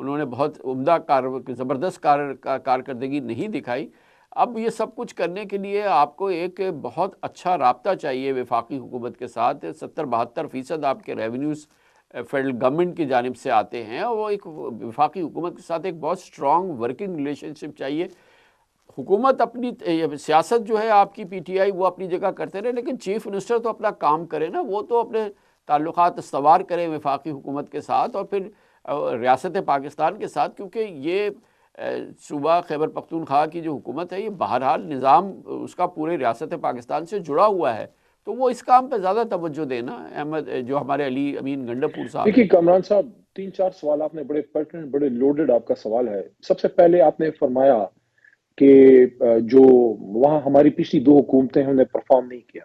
انہوں نے بہت عمدہ زبردست کارکردگی نہیں دکھائی. اب یہ سب کچھ کرنے کے لیے آپ کو ایک بہت اچھا رابطہ چاہیے وفاقی حکومت کے ساتھ. 70-72% آپ کے ریونیوز فیڈرل گورنمنٹ کی جانب سے آتے ہیں، اور وہ ایک وفاقی حکومت کے ساتھ ایک بہت اسٹرانگ ورکنگ ریلیشن شپ چاہیے. حکومت اپنی سیاست جو ہے آپ کی پی ٹی آئی وہ اپنی جگہ کرتے رہے، لیکن چیف منسٹر تو اپنا کام کرے نا. وہ تو اپنے تعلقات استوار کرے وفاقی حکومت کے ساتھ اور پھر ریاست پاکستان کے ساتھ، کیونکہ یہ صوبہ خیبر پختونخوا کی جو حکومت ہے یہ بہرحال نظام اس کا پورے ریاست پاکستان سے جڑا ہوا ہے. تو وہ اس کام پہ زیادہ توجہ دینا. احمد جو ہمارے علی امین گنڈاپور صاحب دیکھیے کامران صاحب، 3-4 سوال آپ نے بڑے پرٹنٹ، بڑے لوڈڈ آپ کا سوال ہے. سب سے پہلے آپ نے فرمایا کہ جو وہاں ہماری پچھلی 2 حکومتیں ہیں انہیں پرفارم نہیں کیا.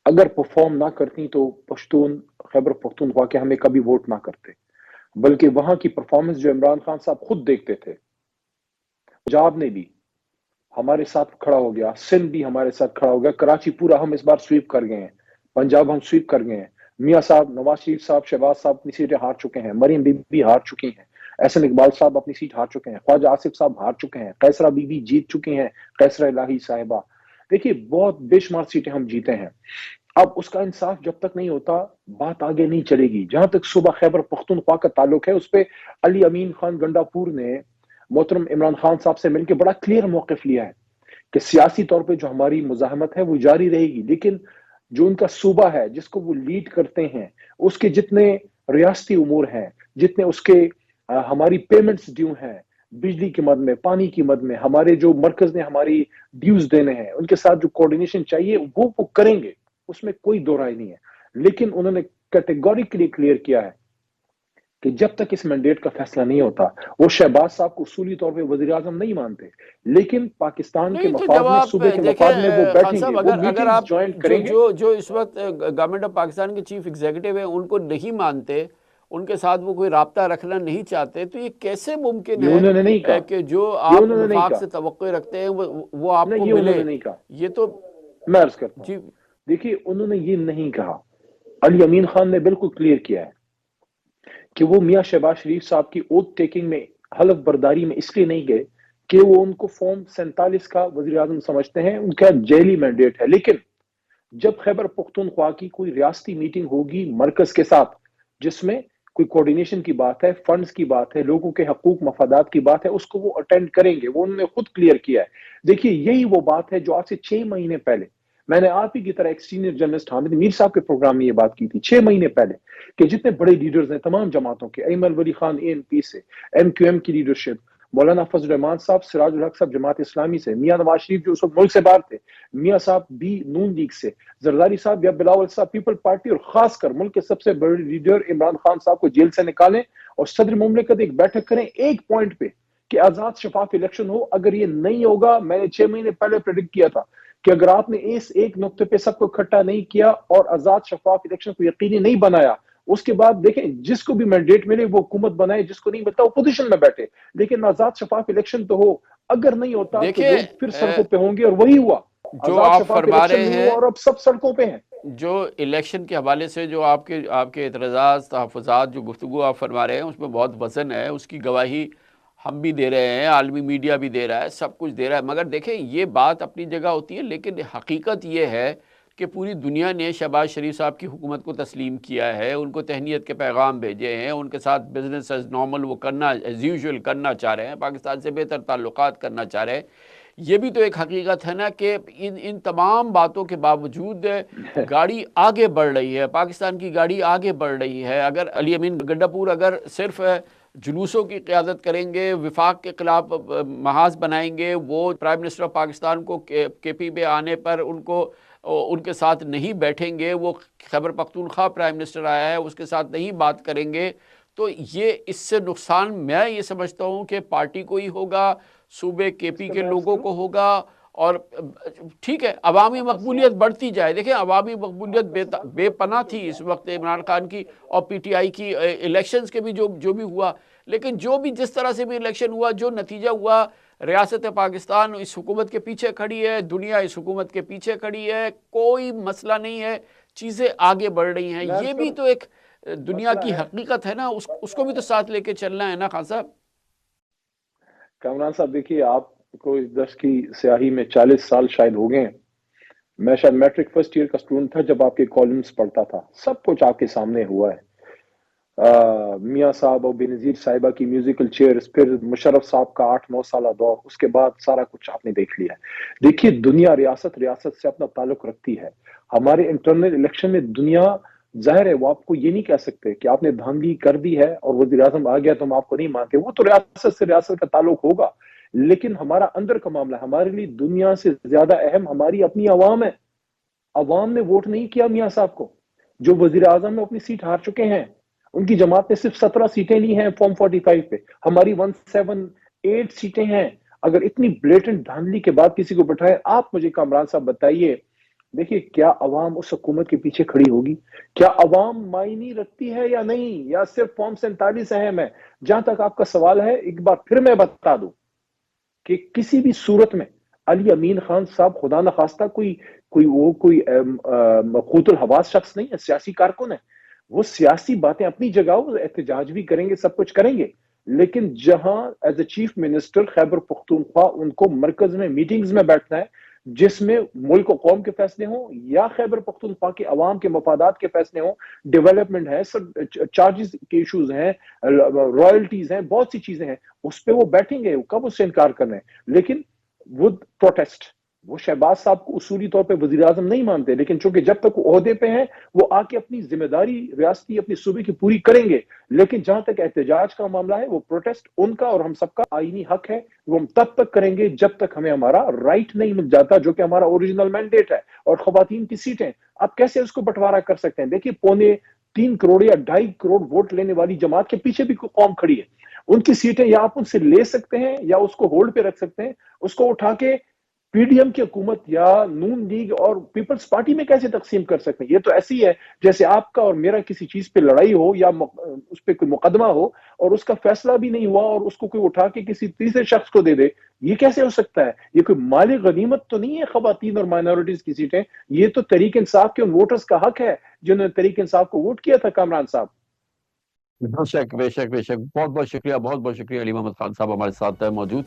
اگر پرفارم نہ کرتی تو پشتون خیبر پختونخوا کے ہمیں کبھی ووٹ نہ کرتے، بلکہ وہاں کی پرفارمنس جو عمران خان صاحب خود دیکھتے تھے. پنجاب نے بھی ہمارے ساتھ کھڑا ہو گیا، سندھ بھی ہمارے ساتھ کھڑا ہو گیا، کراچی پورا ہم اس بار سویپ کر گئے ہیں، پنجاب ہم سویپ کر گئے ہیں. میاں صاحب، نواز شریف صاحب، شہباز صاحب اپنی سیٹیں ہار چکے ہیں، مریم بی بی ہار چکی ہیں، احسن اقبال صاحب اپنی سیٹ ہار چکے ہیں، خواجہ آصف صاحب ہار چکے ہیں، قیصرہ بی بی جیت چکی ہیں، قیصرہ الہی صاحبہ. دیکھیے بہت بے شمار سیٹیں ہم جیتے ہیں. اب اس کا انصاف جب تک نہیں ہوتا بات آگے نہیں چلے گی. جہاں تک صوبہ خیبر پختونخوا کا تعلق ہے اس پہ علی امین خان گنڈاپور نے محترم عمران خان صاحب سے مل کے بڑا کلیئر موقف لیا ہے کہ سیاسی طور پہ جو ہماری مزاحمت ہے وہ جاری رہے گی، لیکن جو ان کا صوبہ ہے جس کو وہ لیڈ کرتے ہیں اس کے جتنے ریاستی امور ہیں، جتنے اس کے ہماری پیمنٹس ڈیو ہیں، بجلی کی مد میں، پانی کی مد میں، ہمارے جو مرکز نے ہماری ڈیوز دینے ہیں ان کے ساتھ جو کوارڈینیشن چاہیے وہ کریں گے، اس میں کوئی دو رائے نہیں ہے. لیکن انہوں نے کیٹیگوریکلی کلیئر کیا ہے کہ جب تک اس مینڈیٹ کا فیصلہ نہیں ہوتا، وہ شہباز صاحب کو اصولی طور پہ وزیر اعظم نہیں مانتے، لیکن پاکستان کے نہیں تو مفاد جب میں، آپ صوبے کے دیکھیں مفاد میں وہ خان بیٹھیں گے، صاحب، وہ اگر میٹنگز آپ جوائن جو کریں گے. جو جو اس وقت گورنمنٹ آف پاکستان کے چیف ایگزیکٹو ہیں ان کو نہیں مانتے، ان کے ساتھ وہ کوئی رابطہ رکھنا نہیں چاہتے، تو یہ کیسے ممکن یہ انہوں نے نہیں کہا، ہے کہ جو یہ آپ انہوں نے نہیں وفاق کہا، سے توقع رکھتے ہیں وہ آپ نہیں کو یہ انہوں ملے؟ نے نہیں کہا. یہ تو میں عرض کرتا ہوں، جی دیکھیے انہوں نے یہ نہیں کہا. علی امین خان نے بالکل کلیئر کیا ہے کہ وہ میاں شہباز شریف صاحب کی اوتھ ٹیکنگ میں، حلف برداری میں اس لیے نہیں گئے کہ وہ ان کو فارم 47 کا وزیر اعظم سمجھتے ہیں، ان کا جیلی مینڈیٹ ہے. لیکن جب خیبر پختونخوا کی کوئی ریاستی میٹنگ ہوگی مرکز کے ساتھ جس میں کوئی کوارڈینیشن کی بات ہے، فنڈز کی بات ہے، لوگوں کے حقوق مفادات کی بات ہے، اس کو وہ اٹینڈ کریں گے. وہ انہوں نے خود کلیئر کیا ہے. دیکھیے یہی وہ بات ہے جو آج سے 6 مہینے پہلے میں نے آپ ہی کی طرح ایک سینئر جرنلسٹ حامد میر صاحب کے پروگرام میں یہ بات کی تھی 6 مہینے پہلے، کہ جتنے بڑے لیڈرز ہیں تمام جماعتوں کے، ایمن ولی خان اے این پی سے، ایم کیو ایم کی لیڈرشپ، مولانا فضل الرحمان صاحب سراج الحق صاحب جماعت اسلامی سے، میاں نواز شریف جو اس وقت ملک سے باہر تھے، میاں صاحب بھی نون لیگ سے، زرداری صاحب یا بلاول صاحب پیپل پارٹی، اور خاص کر ملک کے سب سے بڑے لیڈر عمران خان صاحب کو جیل سے نکالیں اور صدر مملکت ایک بیٹھک کریں ایک پوائنٹ پہ کہ آزاد شفاف الیکشن ہو. اگر یہ نہیں ہوگا، میں نے 6 مہینے پہلے پریڈکٹ کیا تھا کہ اگر آپ نے اس ایک نقطے پہ سب کو اکٹھا نہیں کیا اور آزاد شفاف الیکشن کو یقینی نہیں بنایا، اس کے بعد دیکھیں جس کو بھی مینڈیٹ ملے وہ حکومت بنائے، جس کو نہیں ملتا وہ پوزیشن میں بیٹھے، لیکن آزاد شفاف الیکشن تو ہو. اگر نہیں ہوتا تو دیکھیں لوگ پھر سڑکوں پہ ہوں گے، اور وہی ہوا. جو آزاد آپ شفاف فرما الیکشن رہے نہیں ہیں، ہوا اور اب سب سڑکوں پہ ہیں. جو الیکشن کے حوالے سے جو آپ کے اعتراضات، تحفظات، جو گفتگو آپ فرما رہے ہیں اس میں بہت وزن ہے، اس کی گواہی ہم بھی دے رہے ہیں، عالمی میڈیا بھی دے رہا ہے، سب کچھ دے رہا ہے. مگر دیکھیں یہ بات اپنی جگہ ہوتی ہے، لیکن حقیقت یہ ہے کہ پوری دنیا نے شہباز شریف صاحب کی حکومت کو تسلیم کیا ہے، ان کو تہنیت کے پیغام بھیجے ہیں، ان کے ساتھ بزنس ایز نارمل وہ کرنا، ایز یوزول کرنا چاہ رہے ہیں، پاکستان سے بہتر تعلقات کرنا چاہ رہے ہیں. یہ بھی تو ایک حقیقت ہے نا کہ ان تمام باتوں کے باوجود گاڑی آگے بڑھ رہی ہے، پاکستان کی گاڑی آگے بڑھ رہی ہے. اگر علی امین گنڈاپور اگر صرف جلوسوں کی قیادت کریں گے، وفاق کے خلاف محاذ بنائیں گے، وہ پرائم منسٹر آف پاکستان کو کے پی پہ آنے پر ان کے ساتھ نہیں بیٹھیں گے، وہ خیبر پختونخوا پرائم منسٹر آیا ہے اس کے ساتھ نہیں بات کریں گے، تو یہ اس سے نقصان میں یہ سمجھتا ہوں کہ پارٹی کو ہی ہوگا، صوبے کے پی کے لوگوں کو ہوگا. اور ٹھیک ہے عوامی مقبولیت بڑھتی جائے، دیکھیں عوامی مقبولیت بے پناہ تھی اس وقت عمران خان کی اور پی ٹی آئی کی، الیکشنز کے بھی جو بھی ہوا، لیکن جو بھی جس طرح سے بھی الیکشن ہوا، جو نتیجہ ہوا، ریاست پاکستان اس حکومت کے پیچھے کھڑی ہے، دنیا اس حکومت کے پیچھے کھڑی ہے، کوئی مسئلہ نہیں ہے، چیزیں آگے بڑھ رہی ہیں. یہ بھی تو ایک دنیا کی حقیقت ہے نا، اس کو بھی تو ساتھ لے کے چلنا ہے نا خان صاحب. کامران صاحب دیکھیے، آپ کو اس دس کی سیاہی میں 40 سال شاید ہو گئے ہیں. میں شاید میٹرک فرسٹ ایئر کا اسٹوڈنٹ تھا جب آپ کے کالمز پڑھتا تھا. سب کچھ آپ کے سامنے ہوا ہے. میاں صاحب اور بینظیر صاحبہ کی میوزیکل چیئرز، پھر مشرف صاحب کا 8-9 سالہ دور، اس کے بعد سارا کچھ آپ نے دیکھ لیا ہے. دیکھیے، دنیا ریاست سے اپنا تعلق رکھتی ہے. ہمارے انٹرنل الیکشن میں دنیا، ظاہر ہے وہ آپ کو یہ نہیں کہہ سکتے کہ آپ نے دھاندلی کر دی ہے اور وزیر اعظم آ گیا تو ہم آپ کو نہیں مانتے. وہ تو ریاست کا تعلق ہوگا، لیکن ہمارا اندر کا معاملہ، ہمارے لیے دنیا سے زیادہ اہم ہماری اپنی عوام ہے. عوام نے ووٹ نہیں کیا میاں صاحب کو. جو وزیر اعظم میں اپنی سیٹ ہار چکے ہیں، ان کی جماعت نے صرف 17 سیٹیں لی ہیں فارم 45 پہ. ہماری 178 سیٹیں ہیں. اگر اتنی بلیٹنٹ دھاندلی کے بعد کسی کو بٹھائے، آپ مجھے کامران صاحب بتائیے، دیکھیے کیا عوام اس حکومت کے پیچھے کھڑی ہوگی؟ کیا عوام معنی رکھتی ہے یا نہیں، یا صرف فارم 47 اہم ہے؟ جہاں تک آپ کا سوال ہے، ایک بار پھر میں بتا دوں کہ کسی بھی صورت میں علی امین خان صاحب خدا نخواستہ کوئی قوت الحواس شخص نہیں ہے، سیاسی کارکن ہے. وہ سیاسی باتیں اپنی جگہ، وہ احتجاج بھی کریں گے، سب کچھ کریں گے، لیکن جہاں as a chief minister Khyber Pakhtunkhwa ان کو مرکز میں میٹنگز میں بیٹھنا ہے، جس میں ملک و قوم کے فیصلے ہوں یا خیبر پختونخوا کے عوام کے مفادات کے فیصلے ہوں، ڈیولپمنٹ ہے، چارجز کے ایشوز ہیں، رائلٹیز ہیں، بہت سی چیزیں ہیں، اس پہ وہ بیٹھیں گے. کب اس سے انکار کرنا ہے؟ لیکن وہ پروٹیسٹ، وہ شہباز صاحب کو اصولی طور پہ وزیر اعظم نہیں مانتے، لیکن چونکہ جب تک وہ عہدے پہ ہیں، وہ آ کے اپنی ذمہ داری ریاستی اپنی صوبے کی پوری کریں گے. لیکن جہاں تک احتجاج کا معاملہ ہے، وہ پروٹیسٹ ان کا اور ہم سب کا آئینی حق ہے. وہ ہم تب تک کریں گے جب تک ہمیں ہمارا رائٹ نہیں مل جاتا، جو کہ ہمارا اوریجنل مینڈیٹ ہے. اور خواتین کی سیٹیں آپ کیسے اس کو بٹوارا کر سکتے ہیں؟ دیکھیے، 3.25 کروڑ یا 2.5 کروڑ ووٹ لینے والی جماعت کے پیچھے بھی کوئی قوم کھڑی ہے. ان کی سیٹیں یا آپ ان سے لے سکتے ہیں یا اس کو ہولڈ پہ رکھ سکتے ہیں. اس کو اٹھا کے پی ڈی ایم کی حکومت یا نون لیگ اور پیپلز پارٹی میں کیسے تقسیم کر سکتے ہیں؟ یہ تو ایسی ہے جیسے آپ کا اور میرا کسی چیز پہ لڑائی ہو یا اس پہ کوئی مقدمہ ہو اور اس کا فیصلہ بھی نہیں ہوا اور اس کو کوئی اٹھا کے کسی تیسرے شخص کو دے دے. یہ کیسے ہو سکتا ہے؟ یہ کوئی مالی غنیمت تو نہیں ہے خواتین اور مائنورٹیز کی سیٹیں. یہ تو تحریک انصاف کے ان ووٹرز کا حق ہے جنہوں نے تحریک انصاف کو ووٹ کیا تھا. کامران صاحب، بے شک بے شک بے شک، بہت بہت شکریہ، بہت بہت شکریہ. علی محمد خان صاحب ہمارے ساتھ موجود تھے.